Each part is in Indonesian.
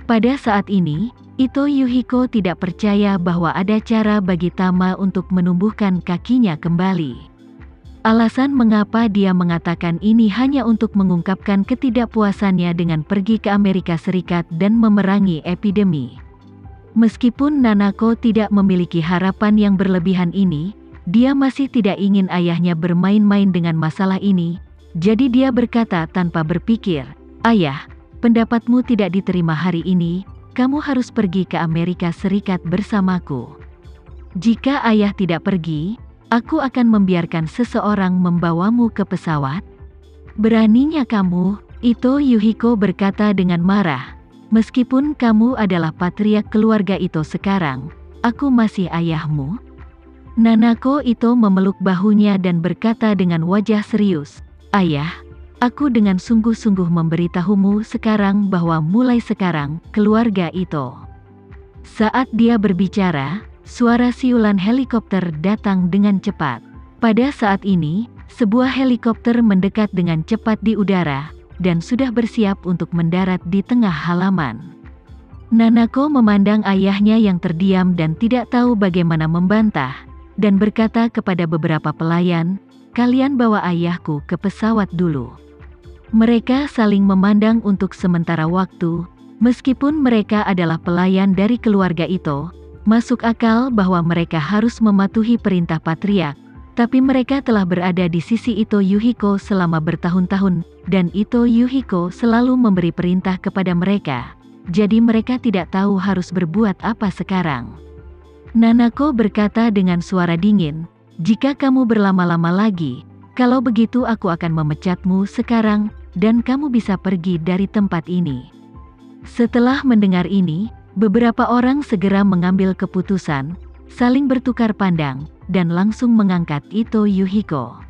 Pada saat ini, Ito Yuhiko tidak percaya bahwa ada cara bagi Tama untuk menumbuhkan kakinya kembali. Alasan mengapa dia mengatakan ini hanya untuk mengungkapkan ketidakpuasannya dengan pergi ke Amerika Serikat dan memerangi epidemi. Meskipun Nanako tidak memiliki harapan yang berlebihan ini, dia masih tidak ingin ayahnya bermain-main dengan masalah ini, jadi dia berkata tanpa berpikir, "Ayah, pendapatmu tidak diterima hari ini, kamu harus pergi ke Amerika Serikat bersamaku. Jika ayah tidak pergi, aku akan membiarkan seseorang membawamu ke pesawat." "Beraninya kamu," Ito Yuhiko berkata dengan marah. "Meskipun kamu adalah patriark keluarga Ito sekarang, aku masih ayahmu." Nanako Ito memeluk bahunya dan berkata dengan wajah serius, "Ayah, aku dengan sungguh-sungguh memberitahumu sekarang bahwa mulai sekarang, keluarga Ito." Saat dia berbicara, suara siulan helikopter datang dengan cepat. Pada saat ini, sebuah helikopter mendekat dengan cepat di udara, dan sudah bersiap untuk mendarat di tengah halaman. Nanako memandang ayahnya yang terdiam dan tidak tahu bagaimana membantah, dan berkata kepada beberapa pelayan, "Kalian bawa ayahku ke pesawat dulu." Mereka saling memandang untuk sementara waktu, meskipun mereka adalah pelayan dari keluarga Ito, masuk akal bahwa mereka harus mematuhi perintah patriark, tapi mereka telah berada di sisi Ito Yuhiko selama bertahun-tahun, dan Ito Yuhiko selalu memberi perintah kepada mereka, jadi mereka tidak tahu harus berbuat apa sekarang. Nanako berkata dengan suara dingin, "Jika kamu berlama-lama lagi, kalau begitu aku akan memecatmu sekarang, dan kamu bisa pergi dari tempat ini." Setelah mendengar ini, beberapa orang segera mengambil keputusan, saling bertukar pandang, dan langsung mengangkat Ito Yuhiko.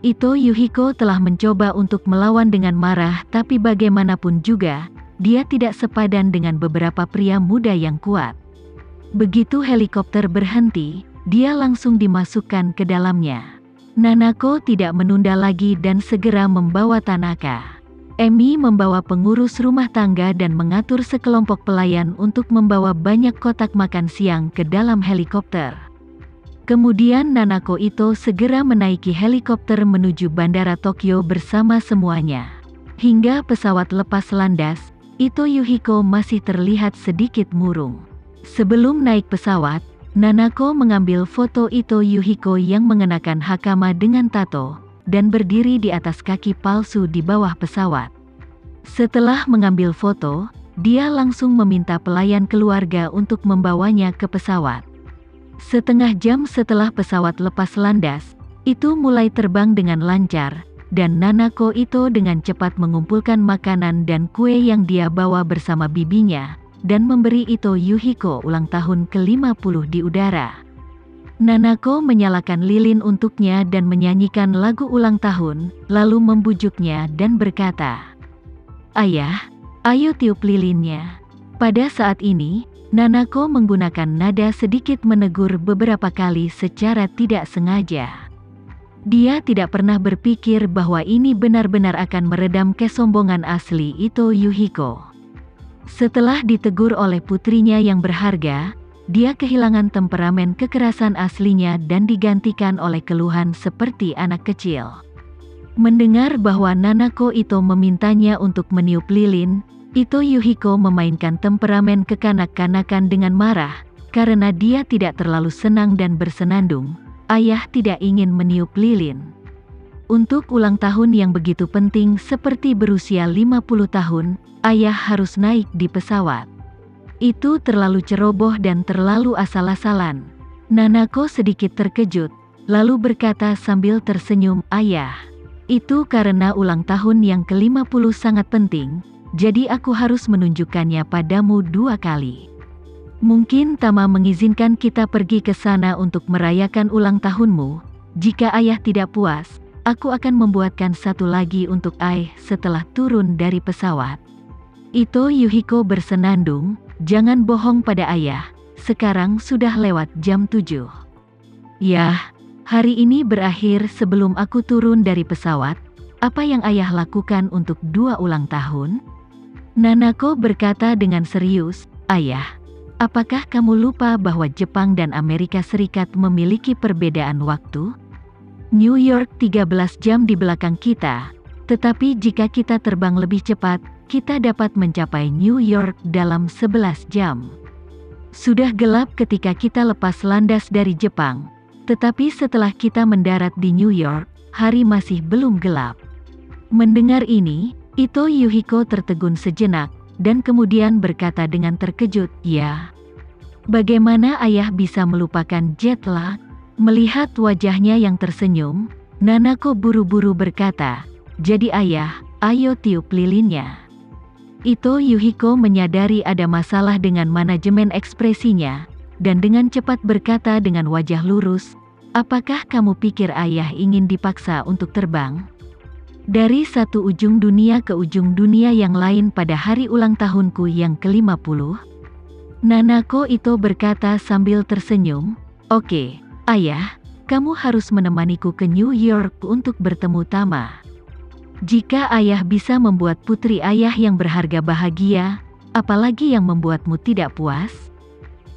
Ito Yuhiko telah mencoba untuk melawan dengan marah, tapi bagaimanapun juga, dia tidak sepadan dengan beberapa pria muda yang kuat. Begitu helikopter berhenti, dia langsung dimasukkan ke dalamnya. Nanako tidak menunda lagi dan segera membawa Tanaka. Emi membawa pengurus rumah tangga dan mengatur sekelompok pelayan untuk membawa banyak kotak makan siang ke dalam helikopter. Kemudian Nanako Ito segera menaiki helikopter menuju Bandara Tokyo bersama semuanya. Hingga pesawat lepas landas, Ito Yuhiko masih terlihat sedikit murung. Sebelum naik pesawat, Nanako mengambil foto Ito Yuhiko yang mengenakan hakama dengan tato, dan berdiri di atas kaki palsu di bawah pesawat. Setelah mengambil foto, dia langsung meminta pelayan keluarga untuk membawanya ke pesawat. Setengah jam setelah pesawat lepas landas, itu mulai terbang dengan lancar, dan Nanako Ito dengan cepat mengumpulkan makanan dan kue yang dia bawa bersama bibinya, dan memberi Ito Yuhiko ulang tahun ke-50 di udara. Nanako menyalakan lilin untuknya dan menyanyikan lagu ulang tahun, lalu membujuknya dan berkata, "Ayah, ayo tiup lilinnya." Pada saat ini, Nanako menggunakan nada sedikit menegur beberapa kali secara tidak sengaja. Dia tidak pernah berpikir bahwa ini benar-benar akan meredam kesombongan asli Ito Yuhiko. Setelah ditegur oleh putrinya yang berharga, dia kehilangan temperamen kekerasan aslinya dan digantikan oleh keluhan seperti anak kecil. Mendengar bahwa Nanako Ito memintanya untuk meniup lilin, Ito Yuhiko memainkan temperamen kekanak-kanakan dengan marah, karena dia tidak terlalu senang dan bersenandung. Ayah tidak ingin meniup lilin. Untuk ulang tahun yang begitu penting seperti berusia 50 tahun, ayah harus naik di pesawat. Itu terlalu ceroboh dan terlalu asal-asalan. Nanako sedikit terkejut, lalu berkata sambil tersenyum, "Ayah, itu karena ulang tahun yang ke-50 sangat penting. Jadi aku harus menunjukkannya padamu 2 kali. Mungkin Tama mengizinkan kita pergi ke sana untuk merayakan ulang tahunmu. Jika ayah tidak puas, aku akan membuatkan satu lagi untuk ayah setelah turun dari pesawat." Ito Yuhiko bersenandung, "Jangan bohong pada ayah, sekarang sudah lewat jam 7. Yah, hari ini berakhir sebelum aku turun dari pesawat. Apa yang ayah lakukan untuk 2 ulang tahun?" Nanako berkata dengan serius, "Ayah, apakah kamu lupa bahwa Jepang dan Amerika Serikat memiliki perbedaan waktu? New York 13 jam di belakang kita, tetapi jika kita terbang lebih cepat, kita dapat mencapai New York dalam 11 jam. Sudah gelap ketika kita lepas landas dari Jepang, tetapi setelah kita mendarat di New York, hari masih belum gelap." Mendengar ini, Ito Yuhiko tertegun sejenak, dan kemudian berkata dengan terkejut, "Ya, bagaimana ayah bisa melupakan jet lag?" Melihat wajahnya yang tersenyum, Nanako buru-buru berkata, "Jadi ayah, ayo tiup lilinnya." Ito Yuhiko menyadari ada masalah dengan manajemen ekspresinya, dan dengan cepat berkata dengan wajah lurus, "Apakah kamu pikir ayah ingin dipaksa untuk terbang dari satu ujung dunia ke ujung dunia yang lain pada hari ulang tahunku yang ke-50? Nanako Ito berkata sambil tersenyum, "Oke, ayah, kamu harus menemaniku ke New York untuk bertemu Tama. Jika ayah bisa membuat putri ayah yang berharga bahagia, apalagi yang membuatmu tidak puas?"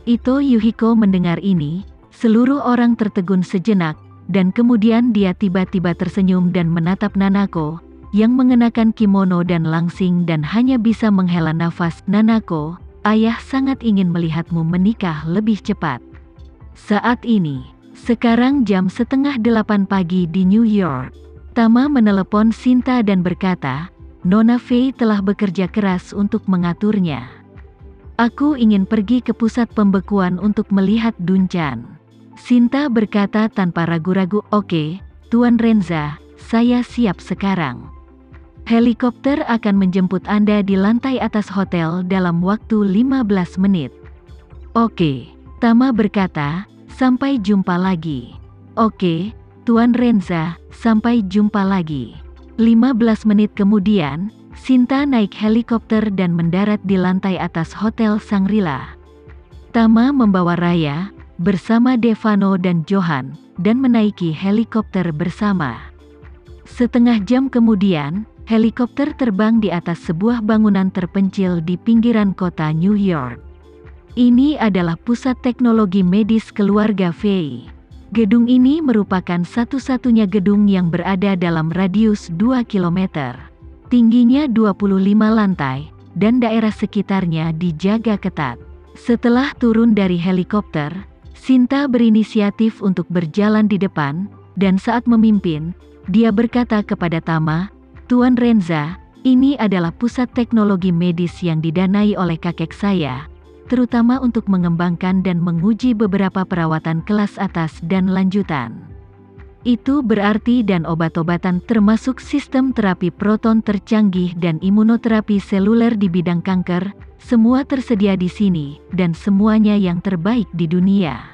Ito Yuhiko mendengar ini, seluruh orang tertegun sejenak, dan kemudian dia tiba-tiba tersenyum dan menatap Nanako, yang mengenakan kimono dan langsing dan hanya bisa menghela nafas. "Nanako, ayah sangat ingin melihatmu menikah lebih cepat. Saat ini, sekarang jam 7:30 pagi di New York." Tama menelepon Sinta dan berkata, "Nona Fei telah bekerja keras untuk mengaturnya. Aku ingin pergi ke pusat pembekuan untuk melihat Dunchan." Sinta berkata tanpa ragu-ragu, "Oke, Tuan Renza, saya siap sekarang. Helikopter akan menjemput Anda di lantai atas hotel dalam waktu 15 menit. "Oke," Tama berkata, "sampai jumpa lagi." "Oke, Tuan Renza, sampai jumpa lagi." 15 menit kemudian, Sinta naik helikopter dan mendarat di lantai atas Hotel Shangri-La. Tama membawa Raya, bersama Devano dan Johan, dan menaiki helikopter bersama. Setengah jam kemudian, helikopter terbang di atas sebuah bangunan terpencil di pinggiran kota New York. Ini adalah pusat teknologi medis keluarga Fei. Gedung ini merupakan satu-satunya gedung yang berada dalam radius 2 km. Tingginya 25 lantai, dan daerah sekitarnya dijaga ketat. Setelah turun dari helikopter, Sinta berinisiatif untuk berjalan di depan, dan saat memimpin, dia berkata kepada Tama, "Tuan Renza, ini adalah pusat teknologi medis yang didanai oleh kakek saya, terutama untuk mengembangkan dan menguji beberapa perawatan kelas atas dan lanjutan. Itu berarti dan obat-obatan termasuk sistem terapi proton tercanggih dan imunoterapi seluler di bidang kanker, semua tersedia di sini, dan semuanya yang terbaik di dunia."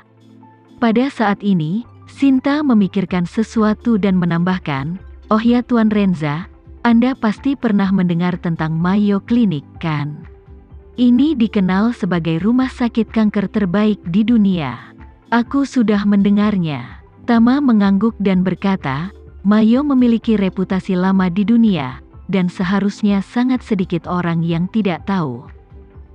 Pada saat ini, Sinta memikirkan sesuatu dan menambahkan, "Oh ya Tuan Renza, Anda pasti pernah mendengar tentang Mayo Clinic, kan? Ini dikenal sebagai rumah sakit kanker terbaik di dunia." "Aku sudah mendengarnya." Tama mengangguk dan berkata, "Mayo memiliki reputasi lama di dunia, dan seharusnya sangat sedikit orang yang tidak tahu."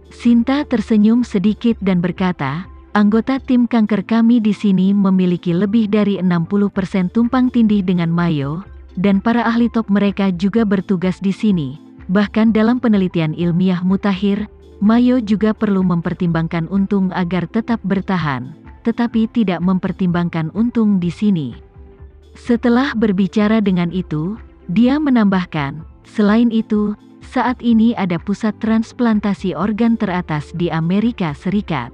Sinta tersenyum sedikit dan berkata, "Anggota tim kanker kami di sini memiliki lebih dari 60% tumpang tindih dengan Mayo, dan para ahli top mereka juga bertugas di sini. Bahkan dalam penelitian ilmiah mutakhir, Mayo juga perlu mempertimbangkan untung agar tetap bertahan, tetapi tidak mempertimbangkan untung di sini." Setelah berbicara dengan itu, dia menambahkan, "Selain itu, saat ini ada pusat transplantasi organ teratas di Amerika Serikat.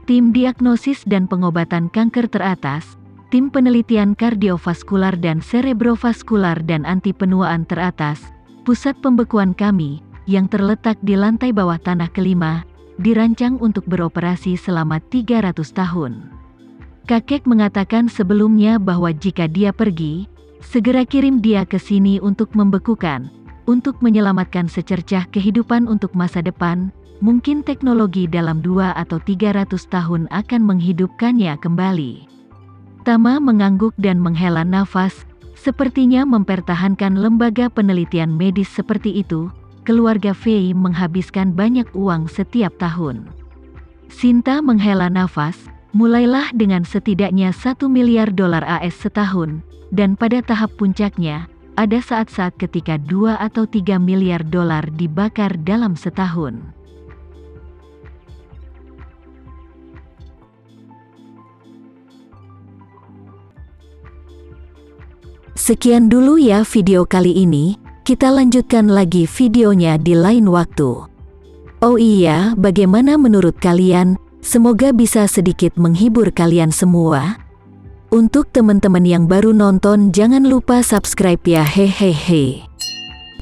Tim diagnosis dan pengobatan kanker teratas, tim penelitian kardiovaskular dan cerebrovaskular dan anti penuaan teratas, pusat pembekuan kami, yang terletak di lantai bawah tanah kelima, dirancang untuk beroperasi selama 300 tahun. Kakek mengatakan sebelumnya bahwa jika dia pergi, segera kirim dia ke sini untuk membekukan, untuk menyelamatkan secercah kehidupan untuk masa depan. Mungkin teknologi dalam 2 atau 300 tahun akan menghidupkannya kembali." Tama mengangguk dan menghela nafas, sepertinya mempertahankan lembaga penelitian medis seperti itu, keluarga Fei menghabiskan banyak uang setiap tahun. Sinta menghela nafas, mulailah dengan setidaknya $1 miliar AS setahun, dan pada tahap puncaknya, ada saat-saat ketika $2 atau $3 miliar dibakar dalam setahun. Sekian dulu ya video kali ini, kita lanjutkan lagi videonya di lain waktu. Oh iya, bagaimana menurut kalian? Semoga bisa sedikit menghibur kalian semua. Untuk teman-teman yang baru nonton, jangan lupa subscribe ya, hehehe.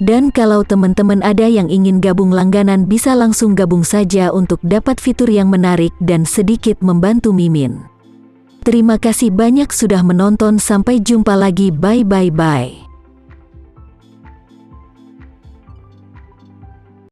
Dan kalau teman-teman ada yang ingin gabung langganan, bisa langsung gabung saja untuk dapat fitur yang menarik dan sedikit membantu Mimin. Terima kasih banyak sudah menonton, sampai jumpa lagi, bye.